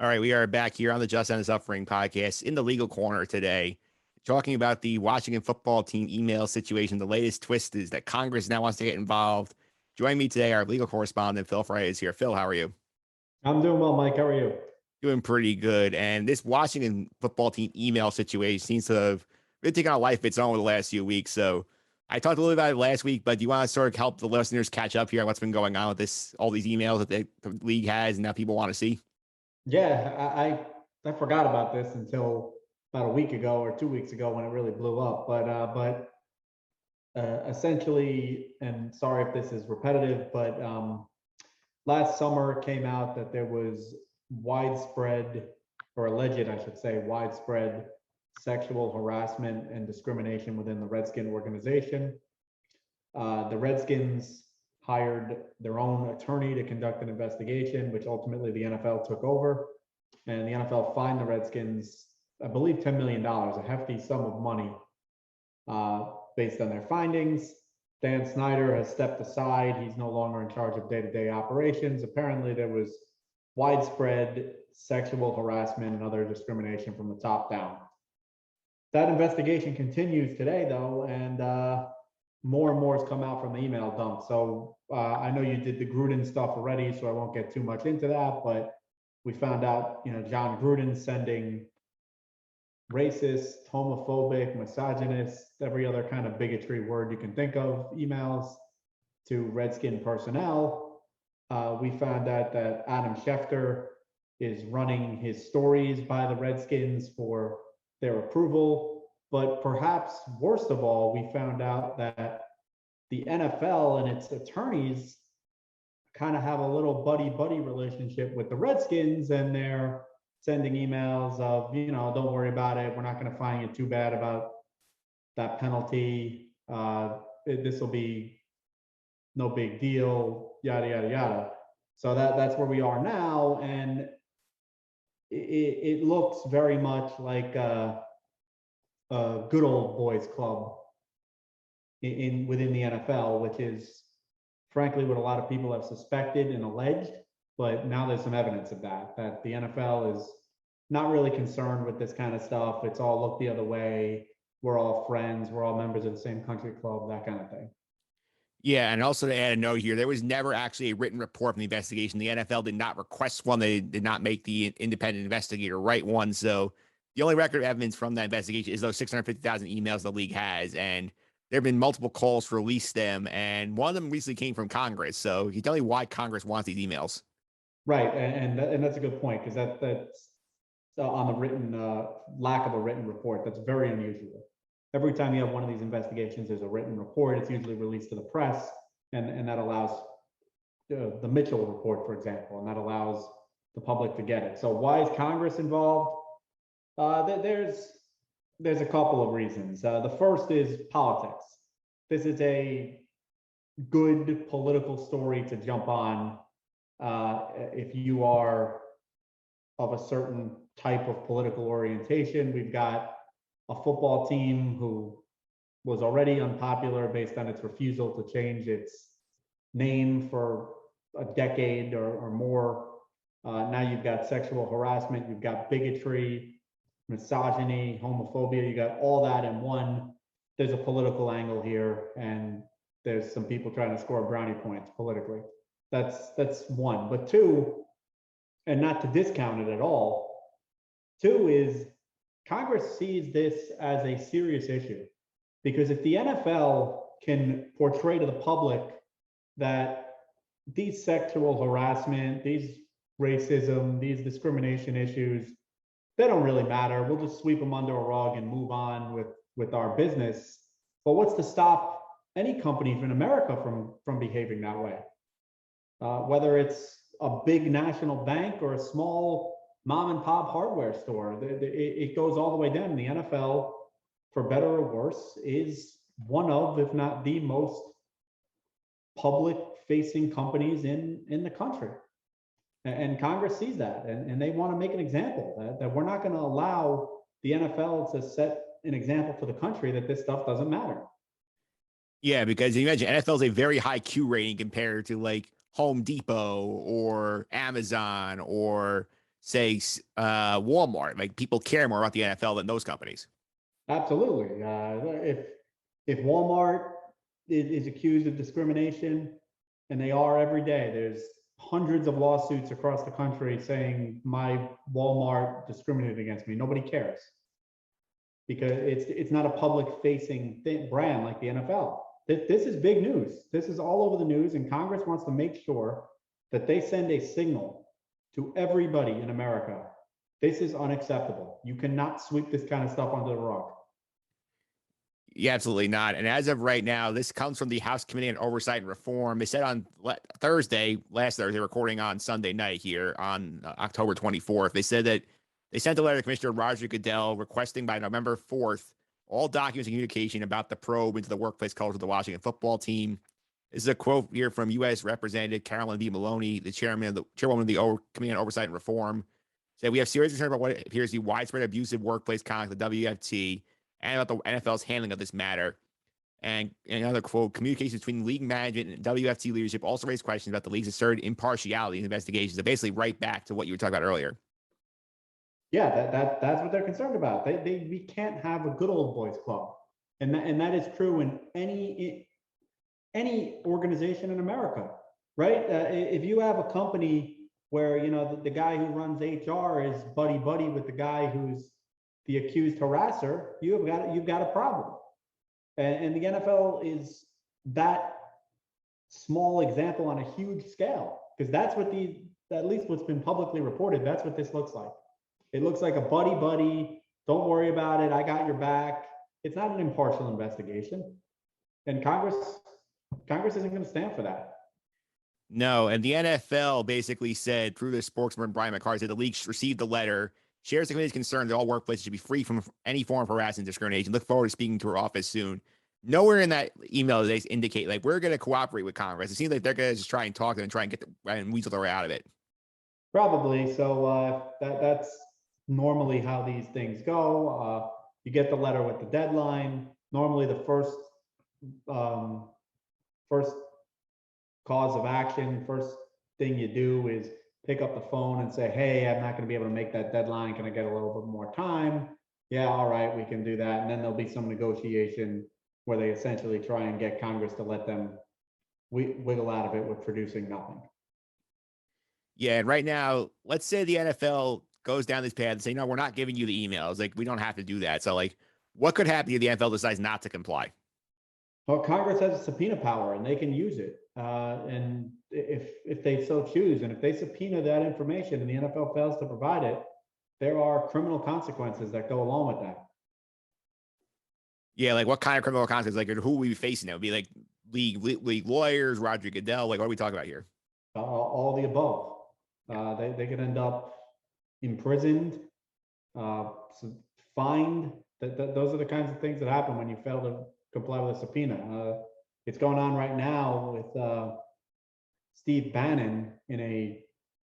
All right, we are back here on the Just and Suffering podcast in the legal corner today, talking about the Washington football team email situation. The latest twist is that Congress now wants to get involved. Joining me today, our legal correspondent, Phil Frey, is here. Phil, how are you? I'm doing well, Mike. How are you? Doing pretty good. And this Washington football team email situation seems to have really taken on a life of its own over the last few weeks. So I talked a little bit about it last week, but do you want to sort of help the listeners catch up here on what's been going on with this, all these emails that the league has and that people want to see? Yeah, I forgot about this until about a week ago or 2 weeks ago when it really blew up. But essentially, and sorry if this is repetitive, but last summer it came out that there was widespread, or alleged, I should say, widespread sexual harassment and discrimination within the Redskin organization. The Redskins hired their own attorney to conduct an investigation, which ultimately the NFL took over. And the NFL fined the Redskins, I believe, $10 million, a hefty sum of money based on their findings. Dan Snyder has stepped aside. He's no longer in charge of day-to-day operations. Apparently, there was widespread sexual harassment and other discrimination from the top down. That investigation continues today, though, and more has come out from the email dump. So I know you did the Gruden stuff already, so I won't get too much into that, but we found out, John Gruden sending racist, homophobic, misogynist, every other kind of bigotry word you can think of, emails to Redskin personnel. We found out that Adam Schefter is running his stories by the Redskins for their approval. But perhaps worst of all, we found out that the NFL and its attorneys kind of have a little buddy-buddy relationship with the Redskins, and they're sending emails of, don't worry about it. We're not going to fine you too bad about that penalty. This will be no big deal, yada, yada, yada. So that's where we are now. And it looks very much like a good old boys club within the NFL, which is frankly what a lot of people have suspected and alleged. But now there's some evidence of that the NFL is not really concerned with this kind of stuff. It's all look the other way. We're all friends. We're all members of the same country club, that kind of thing. Yeah, and also to add a note here, there was never actually a written report from the investigation. The NFL did not request one. They did not make the independent investigator write one. So the only record of evidence from that investigation is those 650,000 emails the league has. And there have been multiple calls to release them. And one of them recently came from Congress. So can you tell me why Congress wants these emails? Right. And that's a good point, because that's on the written lack of a written report. That's very unusual. Every time you have one of these investigations, there's a written report. It's usually released to the press, and that allows the Mitchell report, for example, and that allows the public to get it. So why is Congress involved? There's a couple of reasons. The first is politics. This is a good political story to jump on if you are of a certain type of political orientation. We've got a football team who was already unpopular based on its refusal to change its name for a decade or more. Now you've got sexual harassment, you've got bigotry, misogyny, homophobia, you got all that in one. There's a political angle here, and there's some people trying to score brownie points politically. That's one. But two, and not to discount it at all, two is Congress sees this as a serious issue, because if the NFL can portray to the public that these sexual harassment, these racism, these discrimination issues, they don't really matter. We'll just sweep them under a rug and move on with our business. But what's to stop any company in America from behaving that way? Whether it's a big national bank or a small mom and pop hardware store, it goes all the way down. The NFL, for better or worse, is one of, if not the most public facing companies in the country. And Congress sees that, and they want to make an example that we're not going to allow the NFL to set an example for the country that this stuff doesn't matter. Yeah, because you mentioned NFL is a very high Q rating compared to like Home Depot or Amazon or say, Walmart. Like people care more about the NFL than those companies. Absolutely. If Walmart is accused of discrimination, and they are every day, there's hundreds of lawsuits across the country saying my Walmart discriminated against me. Nobody cares because it's not a public facing brand like the NFL. This is big news. This is all over the news, and Congress wants to make sure that they send a signal to everybody in America. This is unacceptable. You cannot sweep this kind of stuff under the rug. Yeah, absolutely not. And as of right now, this comes from the House Committee on Oversight and Reform. They said on last Thursday, recording on Sunday night here on October 24th, they said that they sent a letter to Commissioner Roger Goodell requesting by November 4th all documents and communication about the probe into the workplace culture of the Washington football team. This is a quote here from U.S. Representative Carolyn D. Maloney, the chairwoman of the Committee on Oversight and Reform. Said we have serious concern about what appears to be widespread abusive workplace conduct at the WFT and about the NFL's handling of this matter. And another quote, communications between league management and WFT leadership also raised questions about the league's asserted impartiality in investigations. So basically right back to what you were talking about earlier. Yeah, that's what they're concerned about. We can't have a good old boys club. And that is true in any organization in America, right? If you have a company where, you know, the guy who runs HR is buddy with the guy who's the accused harasser, you've got a problem. And the NFL is that small example on a huge scale, because that's what at least what's been publicly reported, that's what this looks like. It looks like a buddy, don't worry about it, I got your back. It's not an impartial investigation. And Congress isn't going to stand for that. No, and the NFL basically said through the spokesman Brian McCarthy said the league received the letter, shares the committee's concern that all workplaces should be free from any form of harassment and discrimination. Look forward to speaking to her office soon. Nowhere in that email do they indicate like we're going to cooperate with Congress. It seems like they're going to just try and talk to them and try and and weasel their way out of it. Probably. So that's normally how these things go. You get the letter with the deadline. Normally, the first cause of action, first thing you do is pick up the phone and say, hey, I'm not going to be able to make that deadline. Can I get a little bit more time? Yeah, all right, we can do that. And then there'll be some negotiation where they essentially try and get Congress to let them wiggle out of it with producing nothing. Yeah, and right now, let's say the NFL goes down this path and say, no, we're not giving you the emails. Like, we don't have to do that. So, like, what could happen if the NFL decides not to comply? Well, Congress has a subpoena power and they can use it. And if they so choose, and if they subpoena that information and the NFL fails to provide it, there are criminal consequences that go along with that. Yeah, like what kind of criminal consequences? Like, who will we be facing? It would be like league lawyers, Roger Goodell. Like, what are we talking about here? All the above. They could end up imprisoned, fined. Those are the kinds of things that happen when you fail to comply with a subpoena. It's going on right now with Steve Bannon in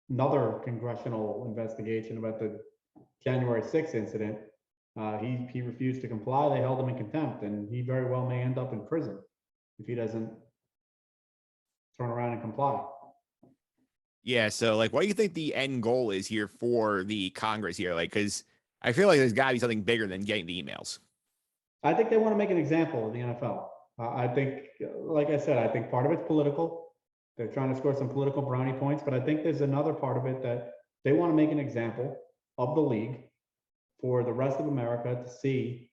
another congressional investigation about the January 6th incident. He refused to comply. They held him in contempt, and he very well may end up in prison if he doesn't turn around and comply. Yeah. So, like, what do you think the end goal is here for the Congress here? Like, because I feel like there's got to be something bigger than getting the emails. I think they want to make an example of the NFL. I think, like I said, I think part of it's political. They're trying to score some political brownie points, but I think there's another part of it that they want to make an example of the league for the rest of America to see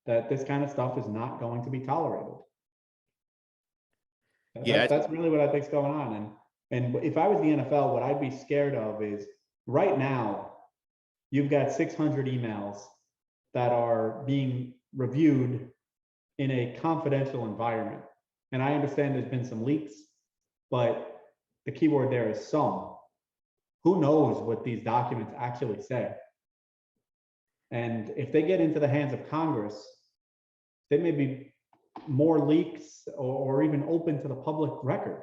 that this kind of stuff is not going to be tolerated. Yeah, that's really what I think is going on. And if I was the NFL, what I'd be scared of is right now, you've got 600 emails that are being reviewed in a confidential environment. And I understand there's been some leaks, but the key word there is some. Who knows what these documents actually say? And if they get into the hands of Congress, there may be more leaks or even open to the public record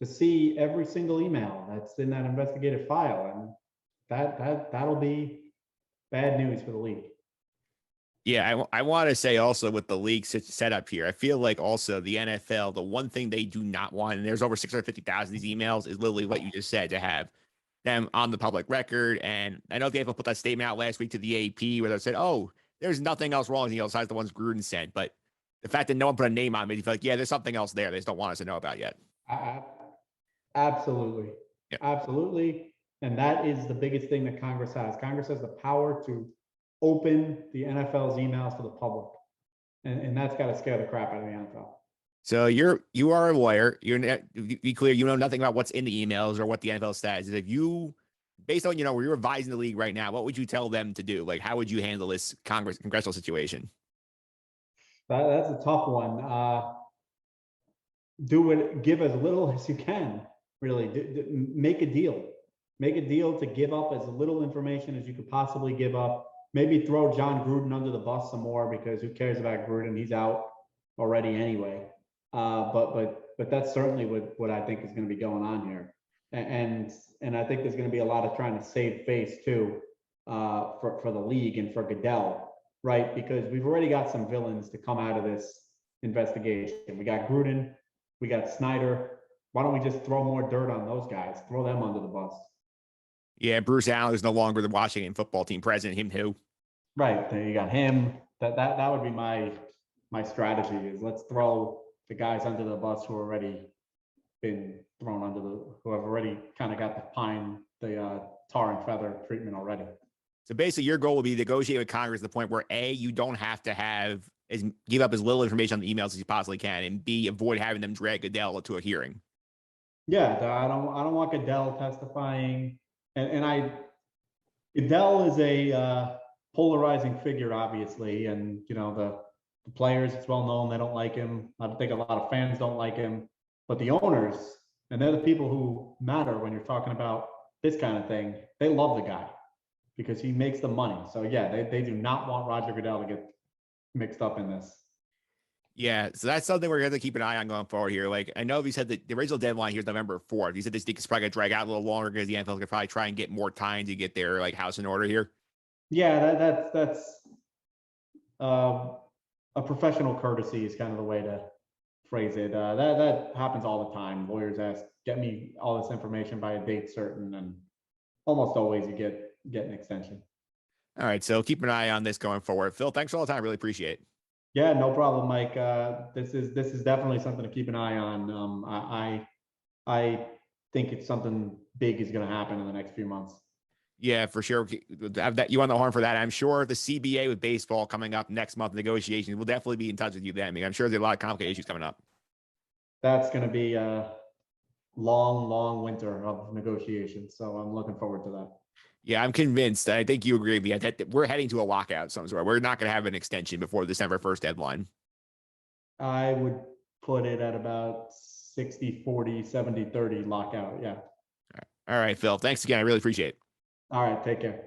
to see every single email that's in that investigative file. And that'll be bad news for the league. Yeah, I want to say also with the league set up here, I feel like also the NFL, the one thing they do not want, and there's over 650,000 of these emails, is literally what you just said, to have them on the public record. And I know the NFL put that statement out last week to the AP where they said, "Oh, there's nothing else wrong with the besides the ones Gruden sent." But the fact that no one put a name on it, made you feel like, yeah, there's something else there. They just don't want us to know about yet. I, absolutely, Yeah. absolutely, and that is the biggest thing that Congress has. Congress has the power to open the NFL's emails to the public, and that's got to scare the crap out of the NFL. So you are a lawyer. Be clear, you know nothing about what's in the emails or what the NFL says. If you, based on where you're advising the league right now, what would you tell them to do? Like, how would you handle this congressional situation? That's a tough one. Do it. Give as little as you can. Really, make a deal. Make a deal to give up as little information as you could possibly give up. Maybe throw John Gruden under the bus some more because who cares about Gruden? He's out already anyway. But that's certainly what I think is going to be going on here, and I think there's going to be a lot of trying to save face too, for the league and for Goodell, right? Because we've already got some villains to come out of this investigation. We got Gruden, we got Snyder. Why don't we just throw more dirt on those guys? Throw them under the bus. Yeah, Bruce Allen is no longer the Washington football team president. Him who? Right. There you got him. That would be my strategy is let's throw the guys under the bus who already been thrown under who have already kind of got the tar and feather treatment already. So basically, your goal will be to negotiate with Congress to the point where you don't have to give up as little information on the emails as you possibly can, and B, avoid having them drag Goodell to a hearing. Yeah, I don't want Goodell testifying, and Goodell is a polarizing figure, obviously, and the players, it's well known they don't like him. I think a lot of fans don't like him, but the owners, and they're the people who matter when you're talking about this kind of thing, they love the guy because he makes the money. So yeah, they do not want Roger Goodell to get mixed up in this. Yeah, so that's something we're going to keep an eye on going forward here. Like, I know he said that the original deadline here is November 4th. He said this is probably going to drag out a little longer because the NFL is going to probably try and get more time to get their house in order here. Yeah, that's a professional courtesy is kind of the way to phrase it. That happens all the time. Lawyers ask, "Get me all this information by a date certain," and almost always you get an extension. All right, so keep an eye on this going forward. Phil, thanks for all the time. Really appreciate it. Yeah, no problem, Mike. This is definitely something to keep an eye on. I think it's something big is going to happen in the next few months. Yeah, for sure. Have that you on the horn for that. I'm sure the CBA with baseball coming up next month, negotiations, will definitely be in touch with you then. I mean, I'm sure there's a lot of complicated issues coming up. That's going to be a long winter of negotiations. So I'm looking forward to that. Yeah, I'm convinced. I think you agree with me that we're heading to a lockout some sort. We're not going to have an extension before December 1st deadline. I would put it at about 60-40, 70-30 lockout. Yeah. All right, Phil. Thanks again. I really appreciate it. All right. Take care.